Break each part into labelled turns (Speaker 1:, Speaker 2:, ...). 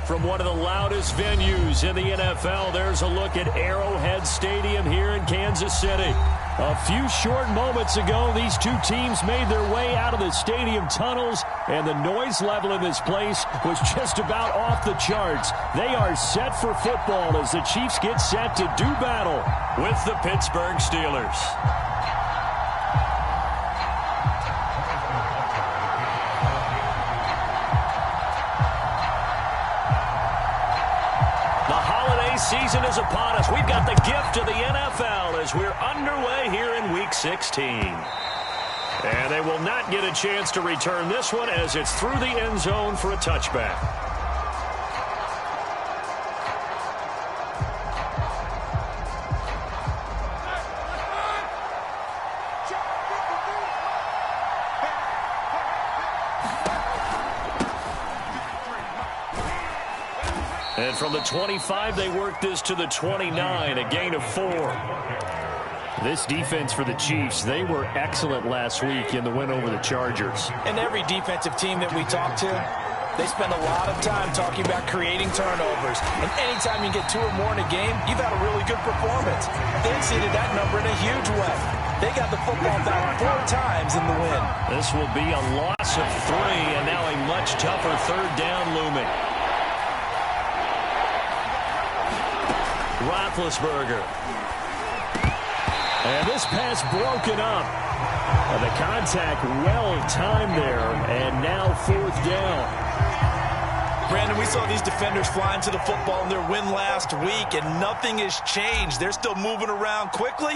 Speaker 1: From one of the loudest venues in the NFL, there's a look at Arrowhead Stadium here in Kansas City. A few short moments ago, these two teams made their way out of the stadium tunnels, and the noise level in this place was just about off the charts. They are set for football as the Chiefs get set to do battle with the Pittsburgh Steelers. Season is upon us. We've got the gift of the NFL as we're underway here in Week 16. And they will not get a chance to return this one as it's through the end zone for a touchback. And from the 25, they work this to the 29, a gain of 4. This defense for the Chiefs, they were excellent last week in the win over the Chargers.
Speaker 2: And every defensive team that we talk to, they spend a lot of time talking about creating turnovers. And anytime you get 2 or more in a game, you've had a really good performance. They exceeded that number in a huge way. They got the football back 4 times in the win.
Speaker 1: This will be a loss of 3, and now a much tougher third down looming. Roethlisberger. And this pass broken up. The contact well-timed there, and now 4th down.
Speaker 2: Brandon, we saw these defenders flying to the football in their win last week, and nothing has changed. They're still moving around quickly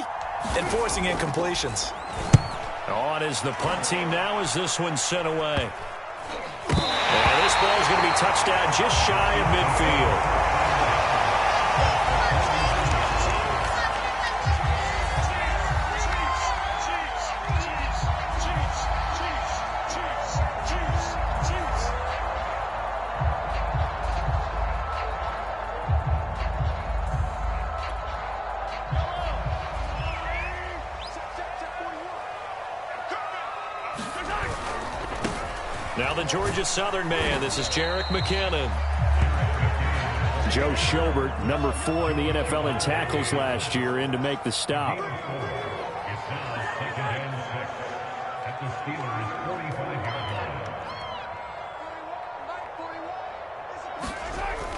Speaker 2: and forcing incompletions.
Speaker 1: On is the punt team now as this one's sent away. And this ball is going to be touchdown just shy of midfield. Now the Georgia Southern man. This is Jerick McKinnon. Joe Schobert, number 4 in the NFL in tackles last year, in to make the stop.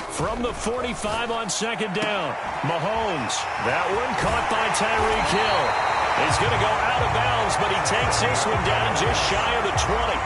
Speaker 1: From the 45 on 2nd down, Mahomes. That one caught by Tyreek Hill. He's going to go out of bounds, but he takes this one down just shy of the 20.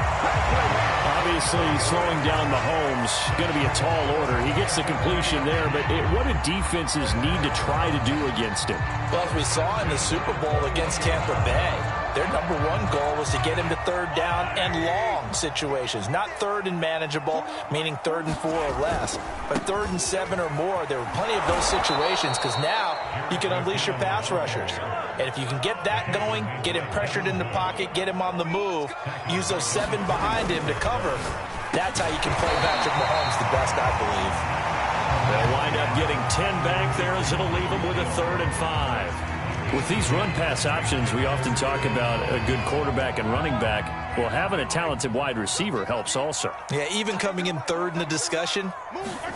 Speaker 1: Obviously, slowing down Mahomes, going to be a tall order. He gets the completion there, but what do defenses need to try to do against him?
Speaker 2: Well, as we saw in the Super Bowl against Tampa Bay, their number 1 goal was to get him to 3rd down and long situations. Not 3rd and manageable, meaning 3rd and 4 or less, but 3rd and 7 or more. There were plenty of those situations because now you can unleash your pass rushers. And if you can get that going, get him pressured in the pocket, get him on the move, use those 7 behind him to cover, that's how you can play Patrick Mahomes the best, I believe.
Speaker 1: They'll wind up getting 10 back there as it'll leave them with a 3rd and 5. With these run-pass options, we often talk about a good quarterback and running back. Well, having a talented wide receiver helps also.
Speaker 2: Yeah, even coming in 3rd in the discussion,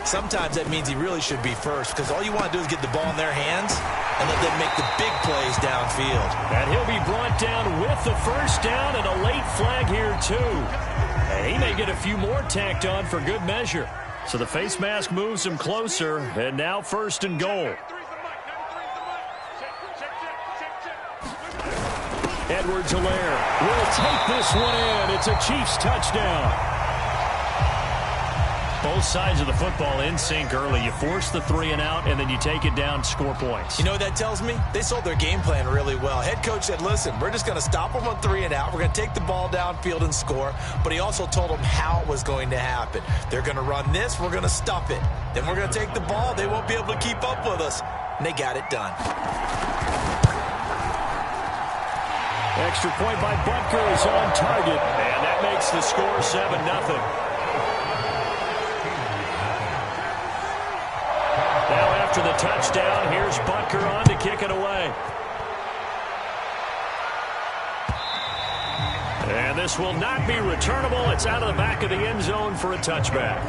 Speaker 2: sometimes that means he really should be first because all you want to do is get the ball in their hands and let them make the big plays downfield.
Speaker 1: And he'll be brought down with the 1st down and a late flag here, too. And he may get a few more tacked on for good measure. So the face mask moves him closer, and now 1st and goal. Edwards-Helaire will take this one in. It's a Chiefs touchdown. Both sides of the football in sync early. You force the 3 and out, and then you take it down, score points.
Speaker 2: You know what that tells me? They sold their game plan really well. Head coach said, listen, we're just going to stop them on 3 and out. We're going to take the ball downfield and score. But he also told them how it was going to happen. They're going to run this. We're going to stuff it. Then we're going to take the ball. They won't be able to keep up with us. And they got it done.
Speaker 1: Extra point by Butker is on target, and that makes the score 7-0. Now after the touchdown, here's Butker on to kick it away. And this will not be returnable. It's out of the back of the end zone for a touchback.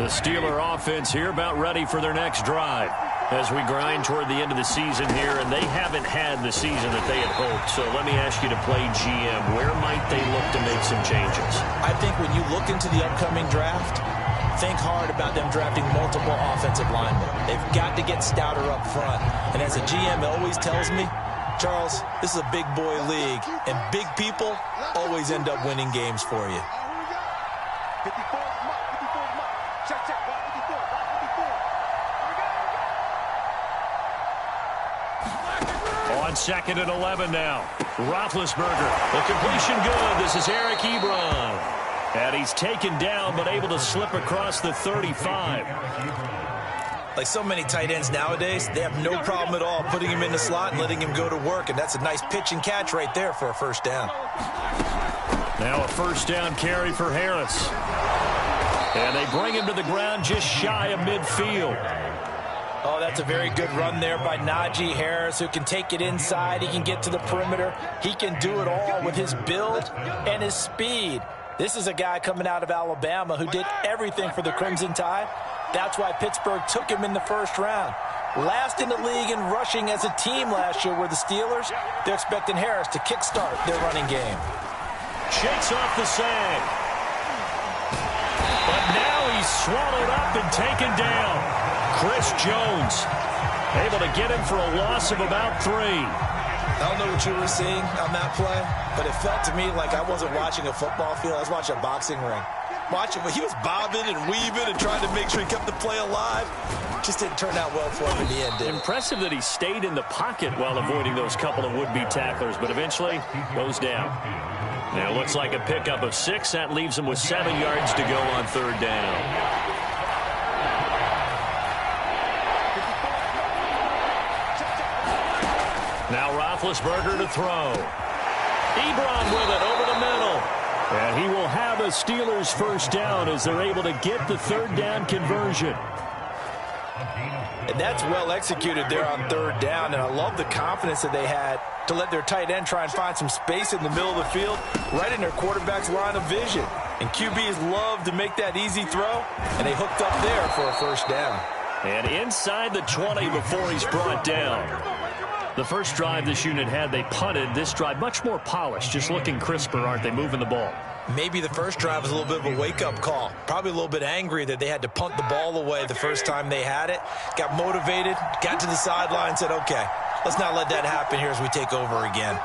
Speaker 1: The Steeler offense here about ready for their next drive as we grind toward the end of the season here, and they haven't had the season that they had hoped. So let me ask you to play GM. Where might they look to make some changes?
Speaker 2: I think when you look into the upcoming draft, think hard about them drafting multiple offensive linemen. They've got to get stouter up front. And as a GM always tells me, Charles, this is a big boy league, and big people always end up winning games for you.
Speaker 1: On 2nd and 11 now. Roethlisberger. The completion good. This is Eric Ebron. And he's taken down, but able to slip across the 35.
Speaker 2: Like so many tight ends nowadays, they have no problem at all putting him in the slot and letting him go to work. And that's a nice pitch and catch right there for a first down.
Speaker 1: Now a first down carry for Harris. And they bring him to the ground just shy of midfield.
Speaker 2: Oh, that's a very good run there by Najee Harris, who can take it inside. He can get to the perimeter. He can do it all with his build and his speed. This is a guy coming out of Alabama who did everything for the Crimson Tide. That's why Pittsburgh took him in the first round. Last in the league in rushing as a team last year were the Steelers. They're expecting Harris to kickstart their running game.
Speaker 1: Shakes off the sag. But now he's swallowed up and taken down. Chris Jones able to get him for a loss of about 3.
Speaker 2: I don't know what you were seeing on that play, but it felt to me like I wasn't watching a football field. I was watching a boxing ring. He was bobbing and weaving and trying to make sure he kept the play alive. Just didn't turn out well for him in the end, did it?
Speaker 1: Impressive that he stayed in the pocket while avoiding those couple of would-be tacklers, but eventually goes down. Now it looks like a pickup of 6. That leaves him with 7 yards to go on 3rd down. Now Roethlisberger to throw. Ebron with it over the middle. And he will have a Steelers first down as they're able to get the 3rd down conversion.
Speaker 2: And that's well executed there on 3rd down. And I love the confidence that they had to let their tight end try and find some space in the middle of the field, right in their quarterback's line of vision. And QBs love to make that easy throw, and they hooked up there for a first down.
Speaker 1: And inside the 20 before he's brought down. The first drive this unit had, they punted. This drive, much more polished, just looking crisper, aren't they, moving the ball?
Speaker 2: Maybe the first drive was a little bit of a wake-up call. Probably a little bit angry that they had to punt the ball away the first time they had it. Got motivated, got to the sideline, said, okay, let's not let that happen here as we take over again.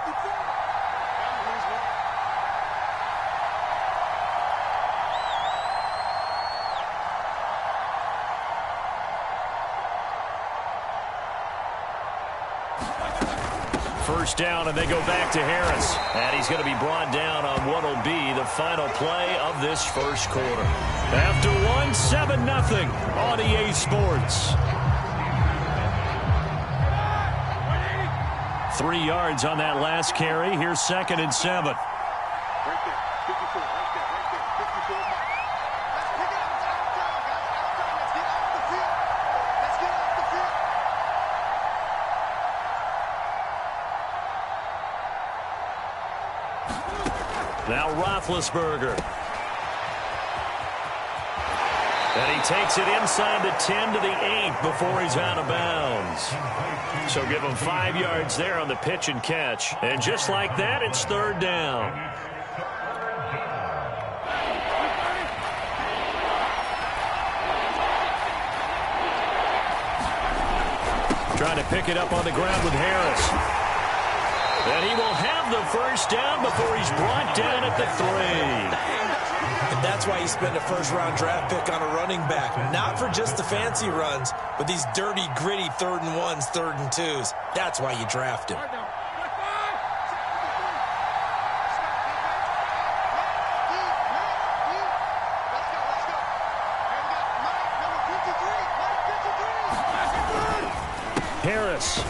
Speaker 1: First down, and they go back to Harris. And he's going to be brought down on what will be the final play of this first quarter. After 1, 7-0 on EA Sports. 3 yards on that last carry. Here's 2nd and 7. Now Roethlisberger. And he takes it inside the 10 to the 8 before he's out of bounds. So give him 5 yards there on the pitch and catch. And just like that, it's 3rd down. Trying to pick it up on the ground with Harris. And he will have the first down before he's brought down at the 3.
Speaker 2: And that's why you spend a first-round draft pick on a running back. Not for just the fancy runs, but these dirty, gritty 3rd and 1s, 3rd and 2s. That's why you draft him.
Speaker 1: Harris.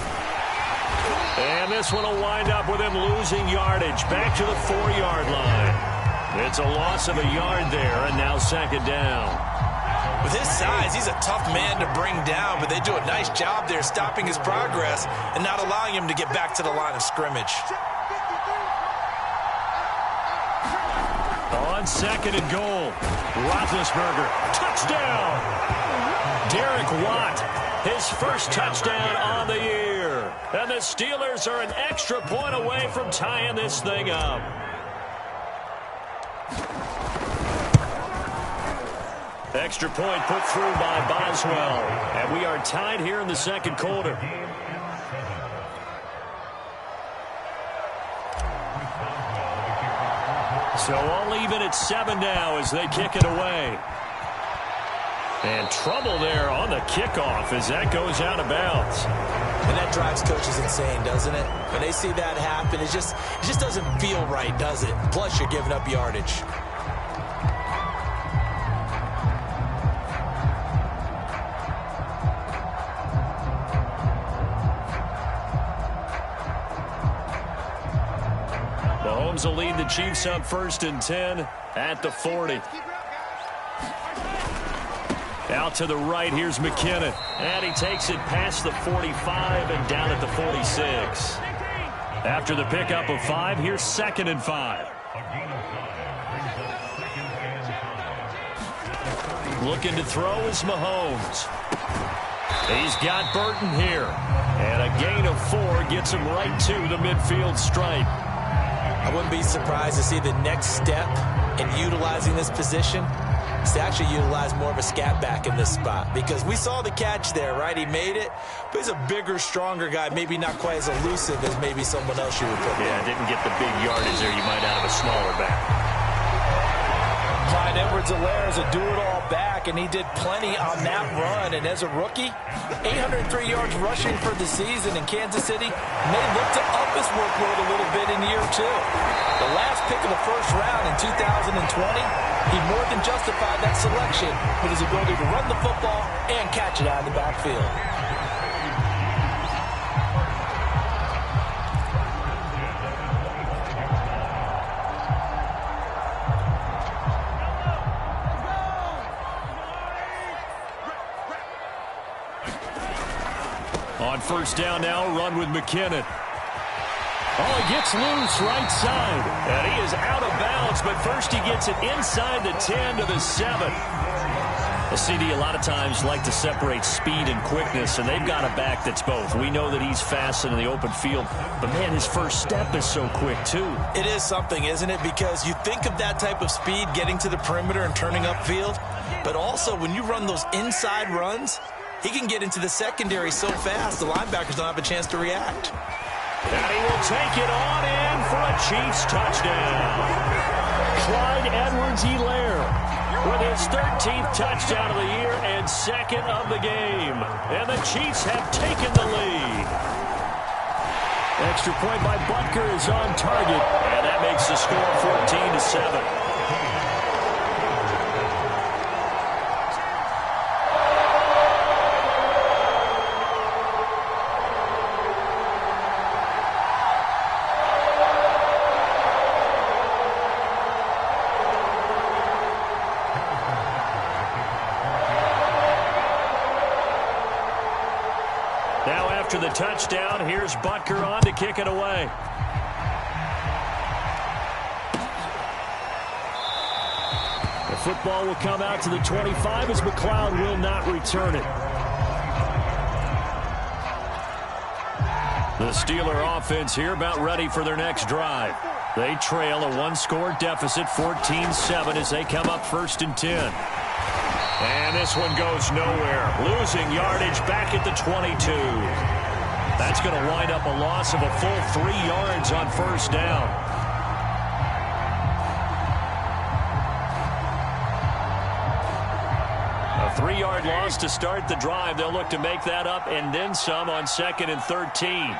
Speaker 1: And this one will wind up with him losing yardage back to the 4-yard line. It's a loss of a yard there, and now 2nd down.
Speaker 2: With his size, he's a tough man to bring down, but they do a nice job there stopping his progress and not allowing him to get back to the line of scrimmage.
Speaker 1: On on 2nd and goal. Roethlisberger, touchdown! Derek Watt, his first touchdown on the year. And the Steelers are an extra point away from tying this thing up. Extra point put through by Boswell. And we are tied here in the 2nd quarter. So all even at 7 now as they kick it away. And trouble there on the kickoff as that goes out of bounds.
Speaker 2: And that drives coaches insane, doesn't it? When they see that happen, it just doesn't feel right, does it? Plus, you're giving up yardage.
Speaker 1: Mahomes will lead the Chiefs up 1st and 10 at the 40. Out to the right, here's McKinnon. And he takes it past the 45 and down at the 46. After the pickup of 5, here's 2nd and 5. Looking to throw is Mahomes. He's got Burton here. And a gain of 4 gets him right to the midfield stripe.
Speaker 2: I wouldn't be surprised to see the next step in utilizing this position is to actually utilize more of a scat back in this spot, because we saw the catch there, right? He made it, but he's a bigger, stronger guy, maybe not quite as elusive as maybe someone else you would put there.
Speaker 1: Yeah, didn't get the big yardage there you might out of a smaller back.
Speaker 2: Clyde Edwards-Helaire is a do-it-all back, and he did plenty on that run. And as a rookie, 803 yards rushing for the season in Kansas City may look to up his workload a little bit in year 2. The last pick of the 1st round in 2020, he more than justified that selection with his ability to run the football and catch it out of the backfield.
Speaker 1: On 1st down now, run with McKinnon. Oh, he gets loose right side. And he is out of bounds, but first he gets it inside the 10 to the 7. The CD a lot of times like to separate speed and quickness, and they've got a back that's both. We know that he's fast in the open field, but man, his first step is so quick too.
Speaker 2: It is something, isn't it? Because you think of that type of speed getting to the perimeter and turning upfield, but also when you run those inside runs, he can get into the secondary so fast the linebackers don't have a chance to react.
Speaker 1: And he will take it on in for a Chiefs touchdown. Clyde Edwards-Helaire with his 13th touchdown of the year and 2nd of the game. And the Chiefs have taken the lead. Extra point by Butker is on target. And that makes the score 14-7. After the touchdown, here's Butker on to kick it away. The football will come out to the 25 as McLeod will not return it. The Steeler offense here about ready for their next drive. They trail a 1-score deficit, 14-7, as they come up 1st and 10. And this one goes nowhere. Losing yardage back at the 22. That's going to wind up a loss of a full 3 yards on 1st down. A 3-yard loss to start the drive. They'll look to make that up and then some on 2nd and 13.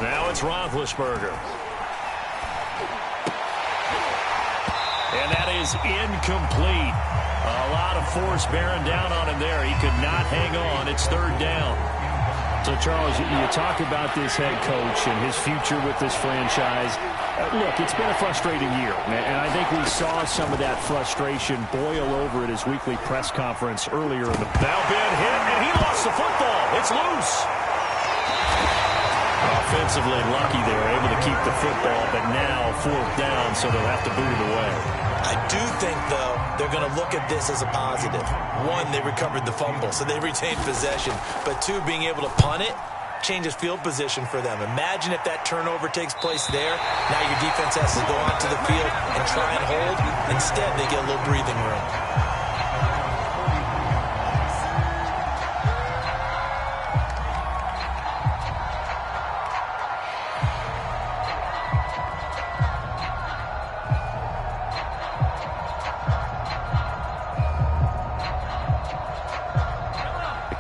Speaker 1: Now it's Roethlisberger. And that is incomplete. A lot of force bearing down on him there. He could not hang on. It's 3rd down.
Speaker 3: So, Charles, you talk about this head coach and his future with this franchise. Look, it's been a frustrating year, and I think we saw some of that frustration boil over at his weekly press conference earlier in the...
Speaker 1: Now Ben hit, and he lost the football. It's loose. defensively lucky they were able to keep the football, but now 4th down, so they'll have to boot it away.
Speaker 2: I do think, though, they're going to look at this as a positive. One, they recovered the fumble, so they retained possession. But two, being able to punt it changes field position for them. Imagine if that turnover takes place there. Now your defense has to go onto the field and try and hold. Instead, they get a little breathing room.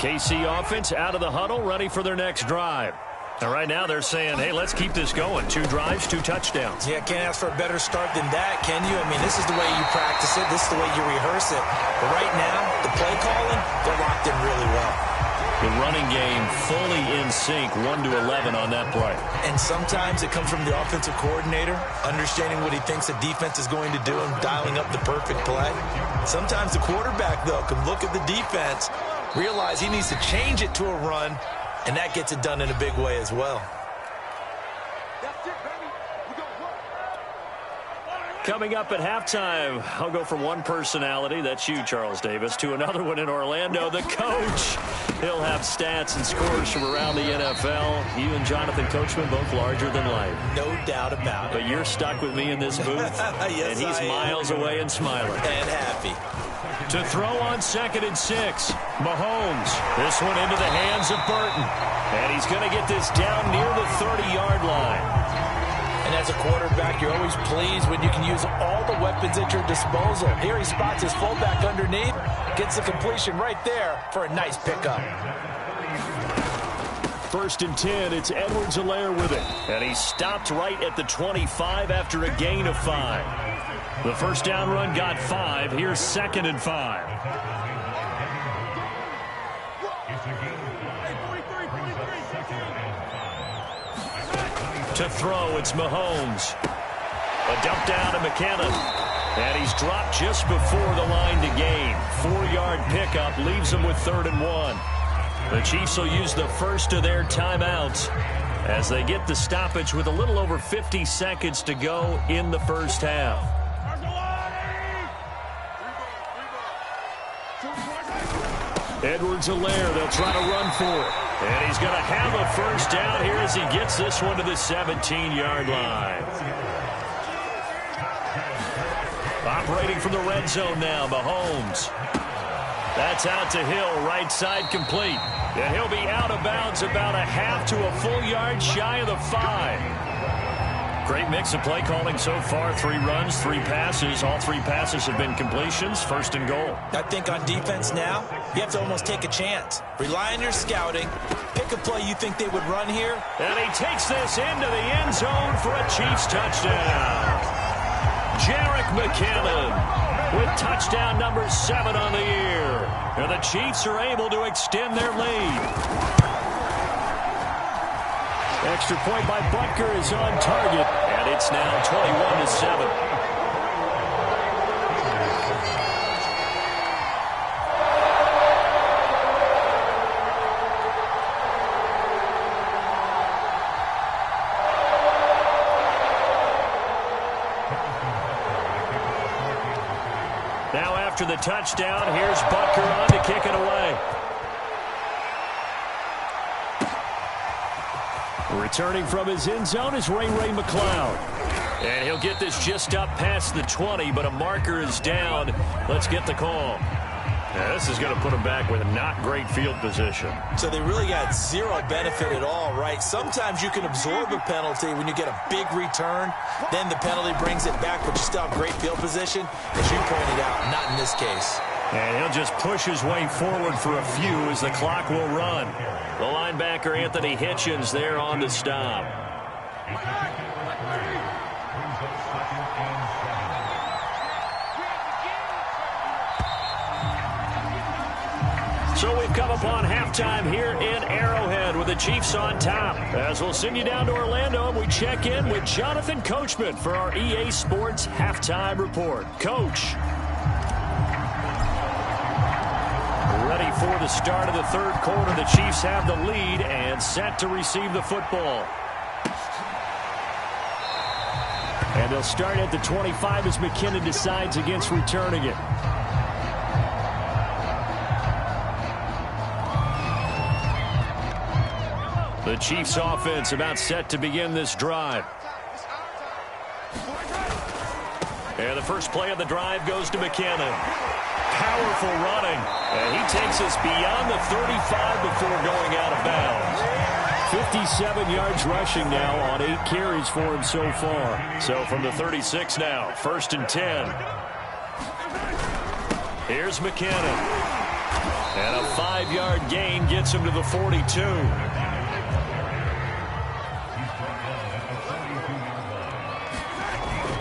Speaker 1: KC offense out of the huddle, ready for their next drive. And right now they're saying, hey, let's keep this going. 2 drives, 2 touchdowns.
Speaker 2: Yeah, can't ask for a better start than that, can you? I mean, this is the way you practice it. This is the way you rehearse it. But right now, the play calling, they're locked in really well.
Speaker 1: The running game fully in sync, 1 to 11 on that play.
Speaker 2: And sometimes it comes from the offensive coordinator, understanding what he thinks the defense is going to do and dialing up the perfect play. Sometimes the quarterback, though, can look at the defense, realize he needs to change it to a run, and that gets it done in a big way as well.
Speaker 1: Coming up at halftime, I'll go from one personality, that's you, Charles Davis, to another one in Orlando, the coach. He'll have stats and scores from around the NFL. You and Jonathan Coachman, both larger than life.
Speaker 2: No doubt about it.
Speaker 1: But you're stuck with me in this booth,
Speaker 2: yes,
Speaker 1: and he's miles away and smiling.
Speaker 2: And happy.
Speaker 1: To throw on 2nd and 6, Mahomes. This one into the hands of Burton. And he's going to get this down near the 30-yard line.
Speaker 2: And as a quarterback, you're always pleased when you can use all the weapons at your disposal. Here he spots his fullback underneath, gets the completion right there for a nice pickup.
Speaker 1: 1st and 10, it's Edwards-Helaire with it. And he stopped right at the 25 after a gain of 5. The first down run got 5. Here's 2nd and 5. To throw, it's Mahomes. A dump down to McKinnon. And he's dropped just before the line to gain. 4-yard pickup leaves him with 3rd and 1. The Chiefs will use the first of their timeouts as they get the stoppage with a little over 50 seconds to go in the first half. Edwards-Helaire, they'll try to run for it. And he's going to have a first down here as he gets this one to the 17-yard line. Operating from the red zone now, Mahomes. That's out to Hill, right side complete. And he'll be out of bounds about a half to a full yard shy of the 5. Great mix of play calling so far. 3 runs, 3 passes. All 3 passes have been completions. 1st and goal.
Speaker 2: I think on defense now, you have to almost take a chance. Rely on your scouting. Pick a play you think they would run here.
Speaker 1: And he takes this into the end zone for a Chiefs touchdown. Jerick McKinnon with touchdown number 7 on the year. And the Chiefs are able to extend their lead. Extra point by Butker is on target, and it's now 21-7. Now after the touchdown, here's Butker on to kick it away. Returning from his end zone is Ray McCloud. And he'll get this just up past the 20, but a marker is down. Let's get the call. Now, this is going to put him back with a not great field position.
Speaker 2: So they really got zero benefit at all, right? Sometimes you can absorb a penalty when you get a big return. Then the penalty brings it back, but you still have great field position. As you pointed out, not in this case.
Speaker 1: And he'll just push his way forward for a few as the clock will run. The linebacker, Anthony Hitchens, there on to stop. So we've come upon halftime here in Arrowhead with the Chiefs on top. As we'll send you down to Orlando and we check in with Jonathan Coachman for our EA Sports Halftime Report. Coach. Ready for the start of the third quarter. The Chiefs have the lead and set to receive the football. And they'll start at the 25 as McKinnon decides against returning it. The Chiefs offense about set to begin this drive. And the first play of the drive goes to McKinnon. Powerful running. And he takes us beyond the 35 before going out of bounds. 57 yards rushing now on 8 carries for him so far. So from the 36 now, 1st and 10. Here's McKinnon. And a 5-yard gain gets him to the 42.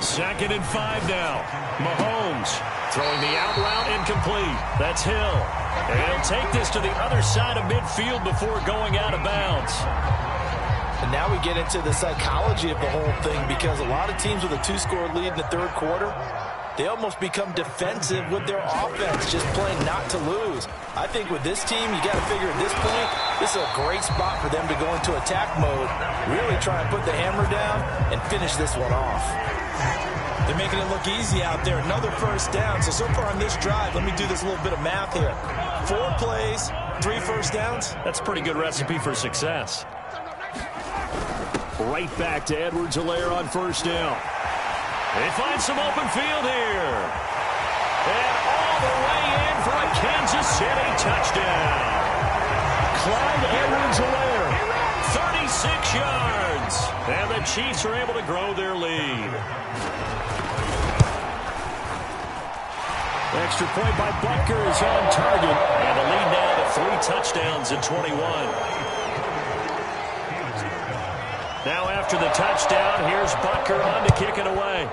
Speaker 1: Second and 5 now. Mahomes throwing the out route incomplete. That's Hill. And he'll take this to the other side of midfield before going out of bounds.
Speaker 2: And now we get into the psychology of the whole thing, because a lot of teams with a 2-score lead in the third quarter, they almost become defensive with their offense, just playing not to lose. I think with this team, you got to figure at this point, this is a great spot for them to go into attack mode, really try and put the hammer down and finish this one off.
Speaker 4: They're making it look easy out there. Another first down. So far on this drive, let me do this little bit of math here. 4 plays, 3 first downs.
Speaker 1: That's a pretty good recipe for success. Right back to Edwards-Helaire on first down. They find some open field here. And all the way in for a Kansas City touchdown. Clyde Edwards-Helaire, 36 yards. And the Chiefs are able to grow their lead. Extra point by Butker is on target. And the lead now to 3 touchdowns in 21. Now after the touchdown, here's Butker on to kick it away.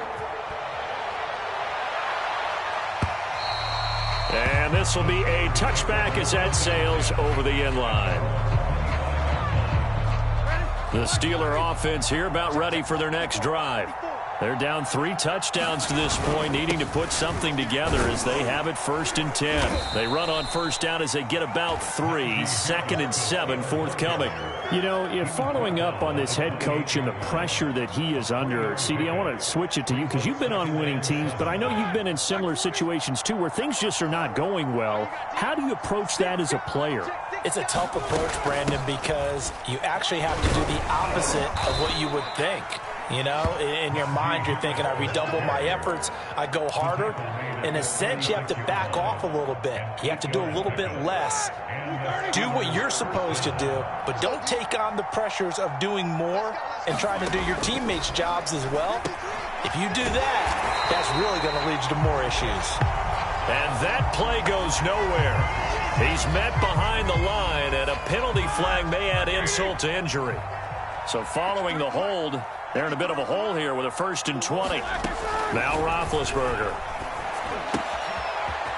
Speaker 1: And this will be a touchback as that sails over the end line. The Steeler offense here about ready for their next drive. They're down 3 touchdowns to this point, needing to put something together as they have it 1st and 10. They run on first down as they get about 3. 2nd and 7 forthcoming.
Speaker 3: You know, if following up on this head coach and the pressure that he is under, CD, I want to switch it to you because you've been on winning teams, but I know you've been in similar situations too where things just are not going well. How do you approach that as a player?
Speaker 2: It's a tough approach, Brandon, because you actually have to do the opposite of what you would think. You know, in your mind, you're thinking, I redouble my efforts, I go harder. In a sense, you have to back off a little bit. You have to do a little bit less. Do what you're supposed to do, but don't take on the pressures of doing more and trying to do your teammates' jobs as well. If you do that, that's really going to lead you to more issues.
Speaker 1: And that play goes nowhere. He's met behind the line, and a penalty flag may add insult to injury. So following the hold, they're in a bit of a hole here with a 1st and 20. Now Roethlisberger.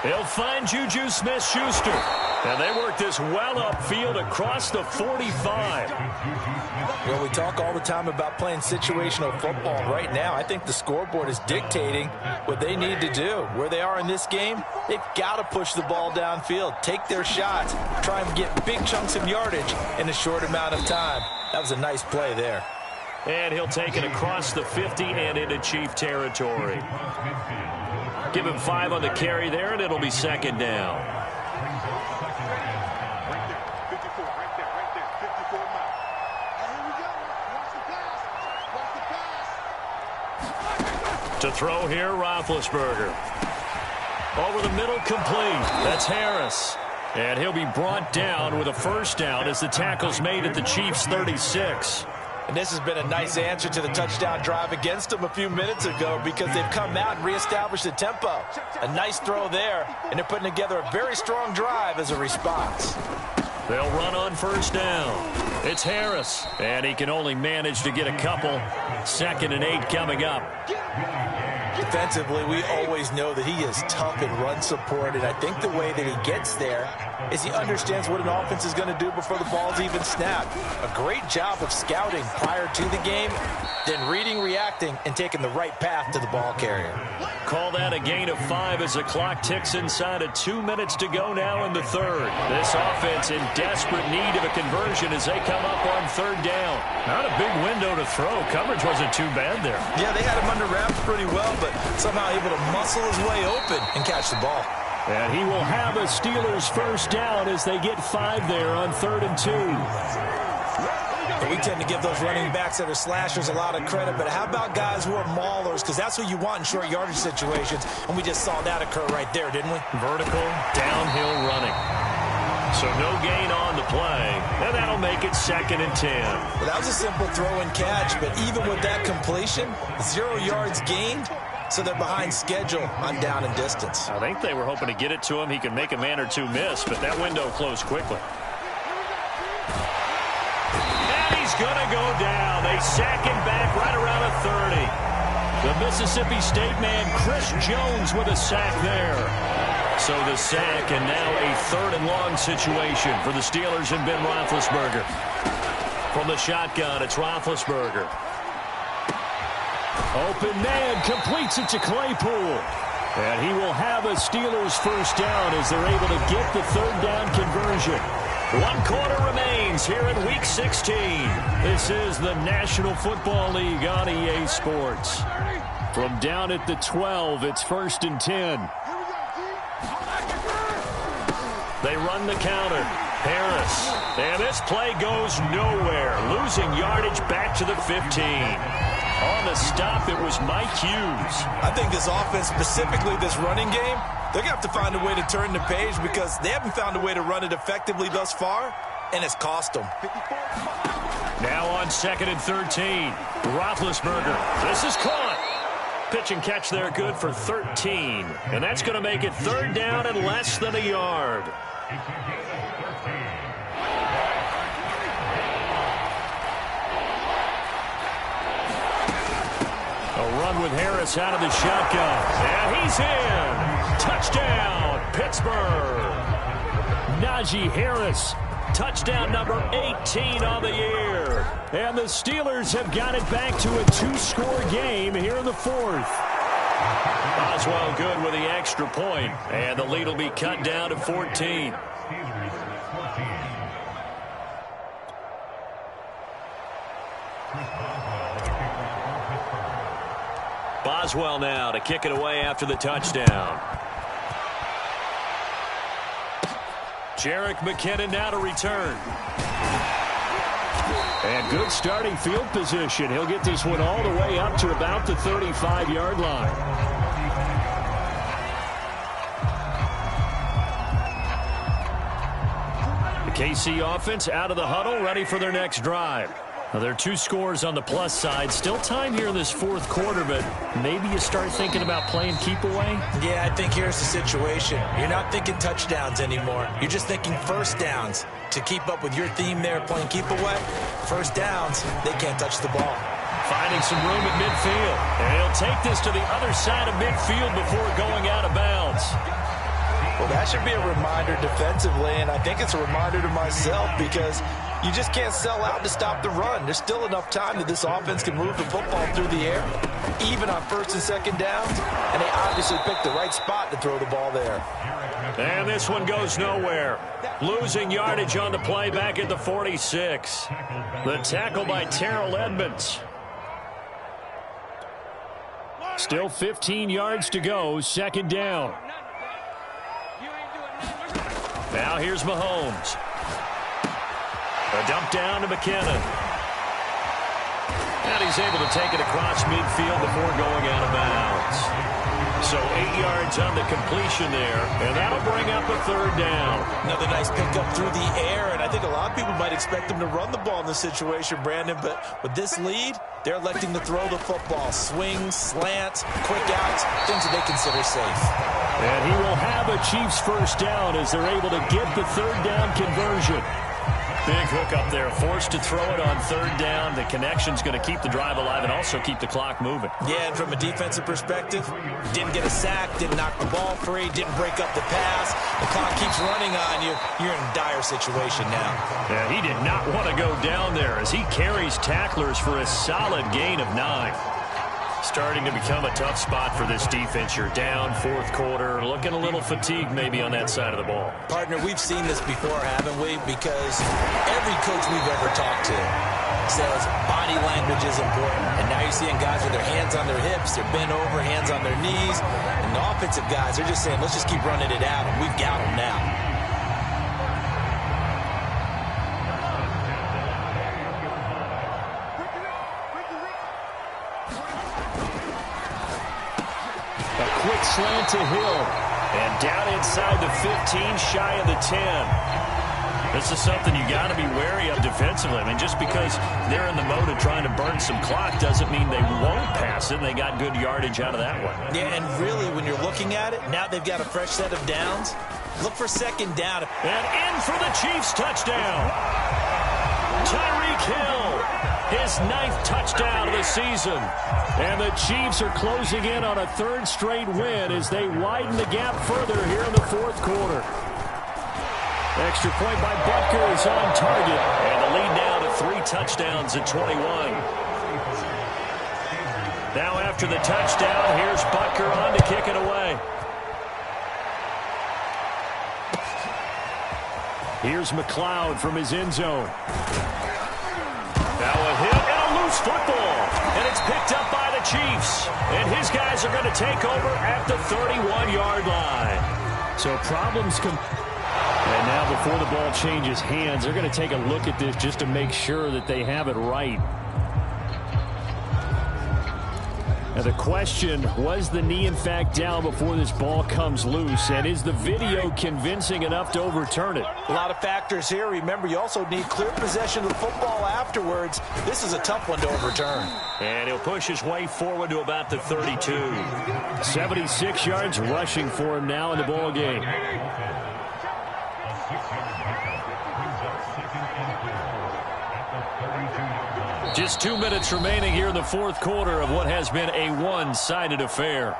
Speaker 1: He'll find Juju Smith-Schuster. And they work this well upfield across the 45.
Speaker 2: Well, we talk all the time about playing situational football. Right now, I think the scoreboard is dictating what they need to do. Where they are in this game, they've got to push the ball downfield, take their shots, try and get big chunks of yardage in a short amount of time. That was a nice play there.
Speaker 1: And he'll take it across the 50 and into Chief territory. Give him 5 on the carry there, and it'll be 2nd down. To throw here, Roethlisberger. Over the middle, complete. That's Harris. And he'll be brought down with a 1st down as the tackle's made at the Chiefs' 36.
Speaker 2: And this has been a nice answer to the touchdown drive against them a few minutes ago, because they've come out and reestablished the tempo. A nice throw there, and they're putting together a very strong drive as a response.
Speaker 1: They'll run on 1st down. It's Harris, and he can only manage to get a couple. 2nd and 8 coming up.
Speaker 4: Defensively, we always know that he is tough in run support, and I think the way that he gets there is he understands what an offense is going to do before the ball's even snapped. A great job of scouting prior to the game, then reading, reacting, and taking the right path to the ball carrier.
Speaker 1: Call that a gain of 5 as the clock ticks inside of 2 minutes to go now in the third. This offense in desperate need of a conversion as they come up on third down. Not a big window to throw. Coverage wasn't too bad there.
Speaker 4: Yeah, they had him under wraps pretty well, but somehow able to muscle his way open and catch the ball.
Speaker 1: And he will have a Steelers first down as they get 5 there on 3rd and 2.
Speaker 4: We tend to give those running backs that are slashers a lot of credit, but how about guys who are maulers? Because that's what you want in short yardage situations, and we just saw that occur right there, didn't we?
Speaker 1: Vertical, downhill running. So no gain on the play, and that'll make it 2nd and 10.
Speaker 4: Well, that was a simple throw and catch, but even with that completion, 0 yards gained, so they're behind schedule on down and distance.
Speaker 1: I think they were hoping to get it to him. He could make a man or two miss, but that window closed quickly. And he's going to go down. They sack him back right around a 30. The Mississippi State man, Chris Jones, with a sack there. So the sack, and now a 3rd and long situation for the Steelers and Ben Roethlisberger. From the shotgun, it's Roethlisberger. Open man, completes it to Claypool. And he will have a Steelers first down as they're able to get the 3rd down conversion. 1 quarter remains here in Week 16. This is the National Football League on EA Sports. From down at the 12, it's 1st and 10. They run the counter. Harris. And this play goes nowhere. Losing yardage back to the 15. On the stop, it was Mike Hughes.
Speaker 4: I think this offense, specifically this running game, they're going to have to find a way to turn the page because they haven't found a way to run it effectively thus far, and it's cost them.
Speaker 1: Now on 2nd and 13. Roethlisberger. This is caught. Pitch and catch there good for 13. And that's going to make it 3rd down and less than a yard. A run with Harris out of the shotgun. And he's in. Touchdown, Pittsburgh. Najee Harris. Touchdown number 18 on the year. And the Steelers have got it back to a 2-score game here in the 4th. Oswald good with the extra point. And the lead will be cut down to 14. Boswell now to kick it away after the touchdown. Jerick McKinnon now to return. And good starting field position. He'll get this one all the way up to about the 35-yard line. The KC offense out of the huddle, ready for their next drive. Now, there are 2 scores on the plus side. Still time here in this 4th quarter, but maybe you start thinking about playing keep away?
Speaker 4: Yeah, I think here's the situation. You're not thinking touchdowns anymore. You're just thinking first downs. To keep up with your theme there, playing keep away, first downs, they can't touch the ball.
Speaker 1: Finding some room at midfield. And he'll take this to the other side of midfield before going out of bounds.
Speaker 4: Well, that should be a reminder defensively, and I think it's a reminder to myself because you just can't sell out to stop the run. There's still enough time that this offense can move the football through the air, even on 1st and 2nd downs, and they obviously picked the right spot to throw the ball there.
Speaker 1: And this one goes nowhere. Losing yardage on the play back at the 46. The tackle by Terrell Edmonds. Still 15 yards to go, 2nd down. Now here's Mahomes. A dump down to McKinnon. And he's able to take it across midfield before going out of bounds. So 8 yards on the completion there, and that'll bring up a 3rd down.
Speaker 4: Another nice pickup through the air, and I think a lot of people might expect them to run the ball in this situation, Brandon, but with this lead, they're electing to throw the football. Swings, slants, quick outs, things that they consider safe.
Speaker 1: And he will have a Chiefs first down as they're able to get the 3rd down conversion. Big hook up there, forced to throw it on third down. The connection's going to keep the drive alive and also keep the clock moving.
Speaker 2: Yeah, and from a defensive perspective, didn't get a sack, didn't knock the ball free, didn't break up the pass. The clock keeps running on you. You're in a dire situation now.
Speaker 1: Yeah, he did not want to go down there as he carries tacklers for a solid gain of 9. Starting to become a tough spot for this defense. You're down fourth quarter, looking a little fatigued maybe on that side of the ball.
Speaker 2: Partner, we've seen this before, haven't we? Because every coach we've ever talked to says body language is important. And now you're seeing guys with their hands on their hips, they're bent over, hands on their knees. And the offensive guys, they're just saying, let's just keep running it out, and we've got them now.
Speaker 1: Quick slant to Hill. And down inside the 15, shy of the 10. This is something you got to be wary of defensively. I mean, just because they're in the mode of trying to burn some clock doesn't mean they won't pass it. And they got good yardage out of that one.
Speaker 2: Yeah, and really, when you're looking at it, now they've got a fresh set of downs. Look for second down.
Speaker 1: And in for the Chiefs touchdown. Tyreek Hill, his 9th touchdown of the season. And the Chiefs are closing in on a 3rd straight win as they widen the gap further here in the fourth quarter. Extra point by Butker is on target. And the lead now to 3 touchdowns at 21. Now after the touchdown, here's Butker on to kick it away. Here's McLeod from his end zone. Now a hit and a loose football. And it's picked up by the Chiefs. And his guys are going to take over at the 31-yard line. So problems come. And now before the ball changes hands, they're going to take a look at this just to make sure that they have it right. Now the question, was the knee in fact down before this ball comes loose? And is the video convincing enough to overturn it?
Speaker 2: A lot of factors here. Remember, you also need clear possession of the football afterwards. This is a tough one to overturn.
Speaker 1: And he'll push his way forward to about the 32. 76 yards rushing for him now in the ball game. Just 2 minutes remaining here in the fourth quarter of what has been a one-sided affair.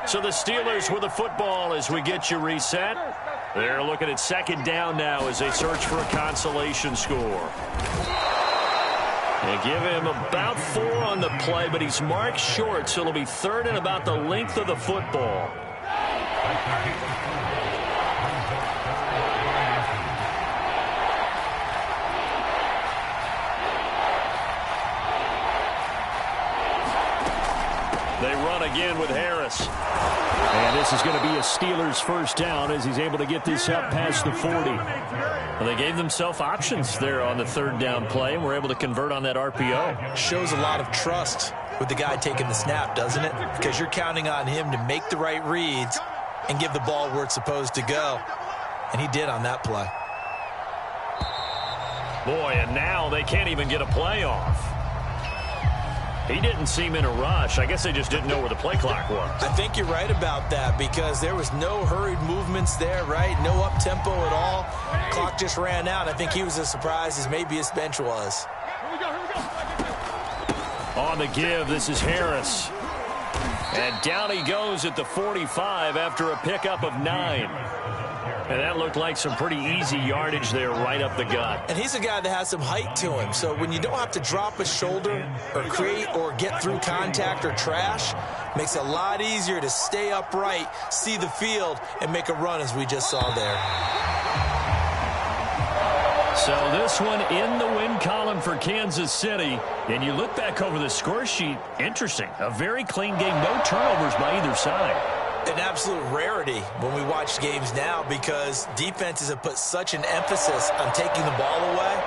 Speaker 1: So the Steelers with the football as we get you reset. They're looking at second down now as they search for a consolation score. They give him about 4 on the play, but he's marked short, so it'll be 3rd and about the length of the football. They run again with Harris. And this is going to be a Steelers first down as he's able to get this up past the 40. Well, they gave themselves options there on the 3rd down play and were able to convert on that RPO.
Speaker 2: Shows a lot of trust with the guy taking the snap, doesn't it? Because you're counting on him to make the right reads and give the ball where it's supposed to go. And he did on that play.
Speaker 1: Boy, and now they can't even get a play off. He didn't seem in a rush. I guess they just didn't know where the play clock was.
Speaker 2: I think you're right about that because there was no hurried movements there, right? No up-tempo at all. Clock just ran out. I think he was as surprised as maybe his bench was.
Speaker 1: On the give, this is Harris. And down he goes at the 45 after a pickup of 9. And that looked like some pretty easy yardage there right up the gut.
Speaker 2: And he's a guy that has some height to him. So when you don't have to drop a shoulder or create or get through contact or trash, makes it a lot easier to stay upright, see the field, and make a run as we just saw there.
Speaker 1: So this one in the win column for Kansas City. And you look back over the score sheet, interesting. A very clean game, no turnovers by either side.
Speaker 2: An absolute rarity when we watch games now because defenses have put such an emphasis on taking the ball away.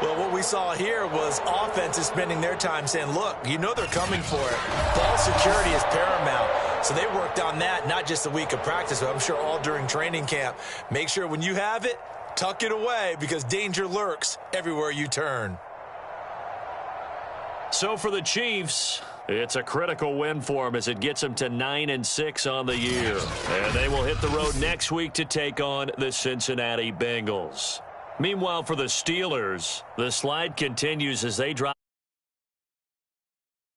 Speaker 2: Well, what we saw here was offenses spending their time saying, look, you know they're coming for it. Ball security is paramount. So they worked on that, not just a week of practice, but I'm sure all during training camp. Make sure when you have it, tuck it away because danger lurks everywhere you turn.
Speaker 1: So for the Chiefs, it's a critical win for them as it gets them to 9-6 on the year. And they will hit the road next week to take on the Cincinnati Bengals. Meanwhile, for the Steelers, the slide continues as they drop.